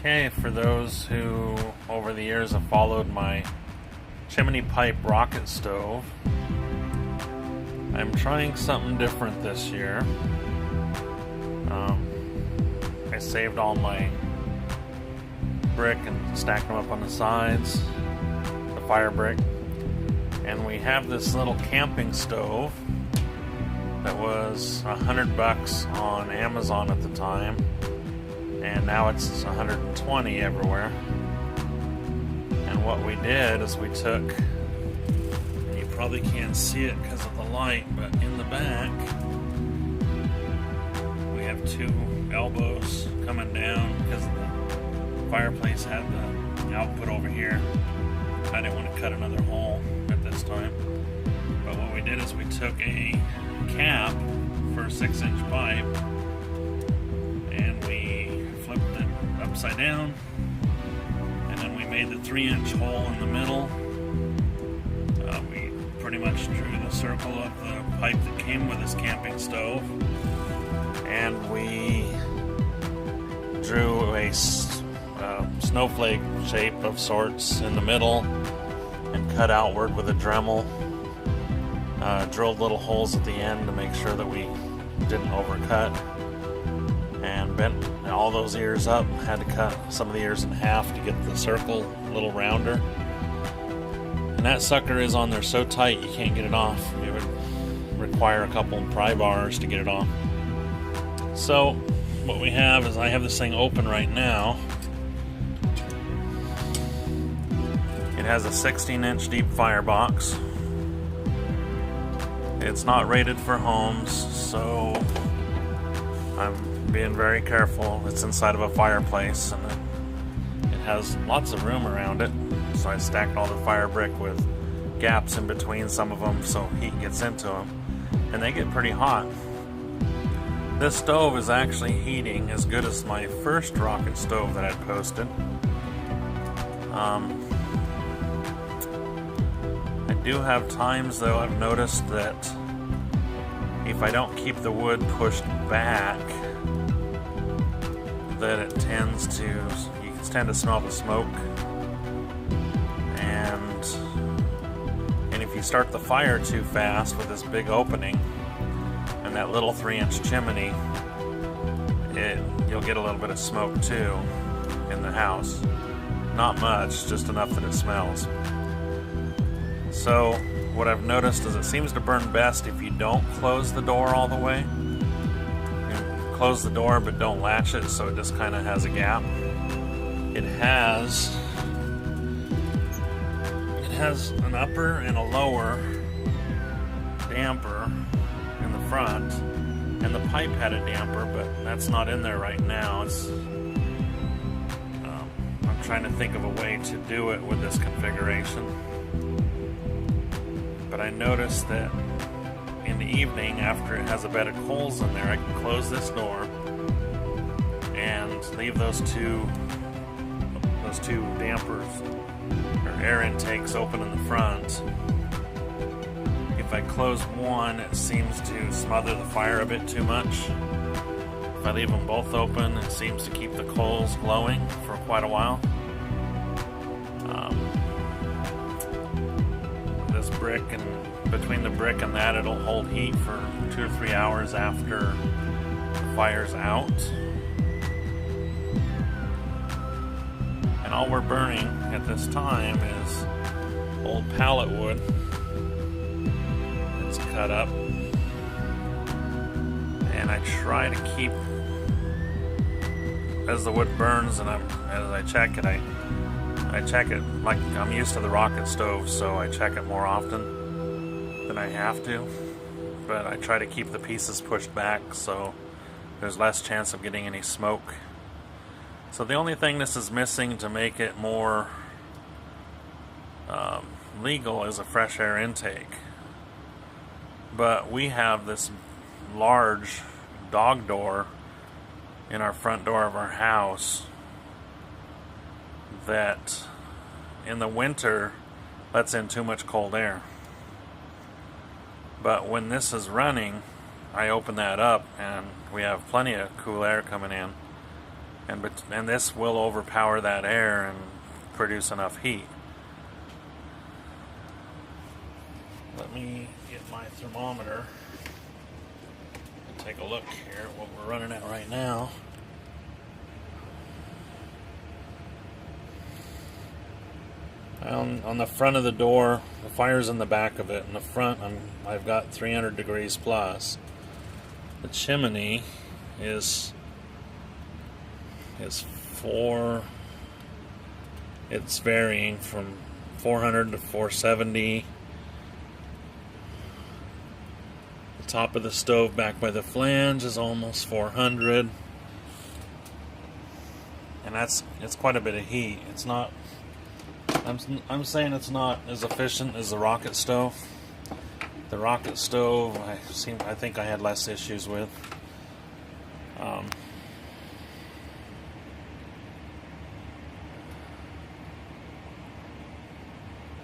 Okay, for those who over the years have followed my chimney pipe rocket stove, I'm trying something different this year. I saved all my brick and stacked them up on the sides, the fire brick, and we have this little camping stove that was $100 on Amazon at the time, and now it's 120 everywhere. And what we did is we took, and you probably can't see it because of the light, but in the back we have two elbows coming down because the fireplace had the output over here. I didn't want to cut another hole at this time, but what we did is we took a cap for a 6-inch pipe and we flipped it upside down, and then we made the 3-inch hole in the middle. We pretty much drew the circle of the pipe that came with this camping stove, and we drew a snowflake shape of sorts in the middle and cut outward with a Dremel. Drilled little holes at the end to make sure that we didn't overcut, and bent all those ears up. Had to cut some of the ears in half to get the circle a little rounder, and that sucker is on there so tight you can't get it off. It would require a couple of pry bars to get it off. So what we have is, I have this thing open right now. It has a 16-inch deep firebox. It's not rated for homes, so I'm being very careful. It's inside of a fireplace, and it has lots of room around it. So I stacked all the fire brick with gaps in between some of them so heat gets into them, and they get pretty hot. This stove is actually heating as good as my first rocket stove that I posted. I do have times, though, I've noticed that if I don't keep the wood pushed back, that it tends to, you can tend to smell the smoke. And if you start the fire too fast with this big opening and that little 3-inch chimney, you'll get a little bit of smoke too in the house. Not much, just enough that it smells. So what I've noticed is it seems to burn best if you don't close the door all the way. You close the door but don't latch it, so it just kind of has a gap. It has an upper and a lower damper in the front, and the pipe had a damper, but that's not in there right now. I'm trying to think of a way to do it with this configuration. But I noticed that in the evening, after it has a bed of coals in there, I can close this door and leave those two dampers or air intakes open in the front. If I close one, it seems to smother the fire a bit too much. If I leave them both open, it seems to keep the coals glowing for quite a while. This brick, and between the brick and that, it'll hold heat for 2 or 3 hours after the fire's out. And all we're burning at this time is old pallet wood. It's cut up, and I try to keep, as the wood burns and as I check it, I check it like I'm used to the rocket stove, so I check it more often than I have to. But I try to keep the pieces pushed back so there's less chance of getting any smoke. So the only thing this is missing to make it more legal is a fresh air intake. But we have this large dog door in our front door of our house that in the winter lets in too much cold air. But when this is running, I open that up and we have plenty of cool air coming in. and this will overpower that air and produce enough heat. Let me get my thermometer and take a look here at what we're running at right now. On the front of the door, the fire's in the back of it. In the front, I've got 300 degrees plus. The chimney is it's varying from 400 to 470. The top of the stove back by the flange is almost 400, and it's quite a bit of heat. It's not. I'm saying it's not as efficient as the rocket stove. The rocket stove, I think I had less issues with.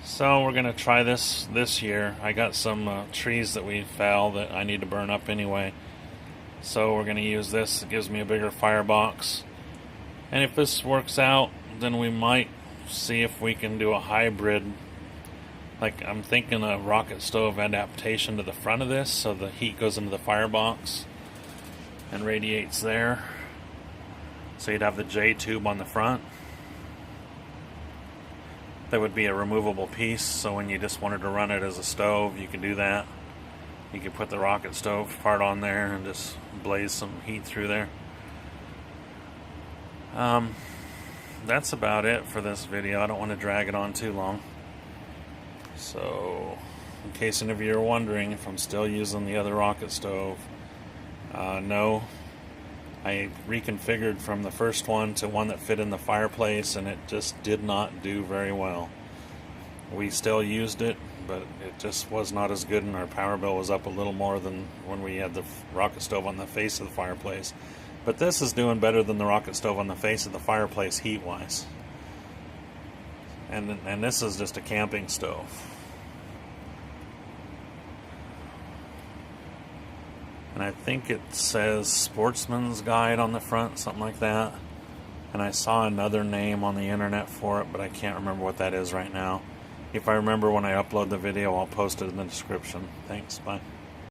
So we're gonna try this year. I got some trees that we fell that I need to burn up anyway. So we're gonna use this. It gives me a bigger firebox. And if this works out, then we might see if we can do a hybrid. Like, I'm thinking a rocket stove adaptation to the front of this, so the heat goes into the firebox and radiates there. So you'd have the J tube on the front. That would be a removable piece, so when you just wanted to run it as a stove, you could do that. You could put the rocket stove part on there and just blaze some heat through there. That's about it for this video. I don't want to drag it on too long. So, in case any of you are wondering if I'm still using the other rocket stove, no. I reconfigured from the first one to one that fit in the fireplace, and it just did not do very well. We still used it, but it just was not as good, and our power bill was up a little more than when we had the rocket stove on the face of the fireplace. But this is doing better than the rocket stove on the face of the fireplace heat-wise. And this is just a camping stove. And I think it says Sportsman's Guide on the front, something like that. And I saw another name on the internet for it, but I can't remember what that is right now. If I remember when I upload the video, I'll post it in the description. Thanks, bye.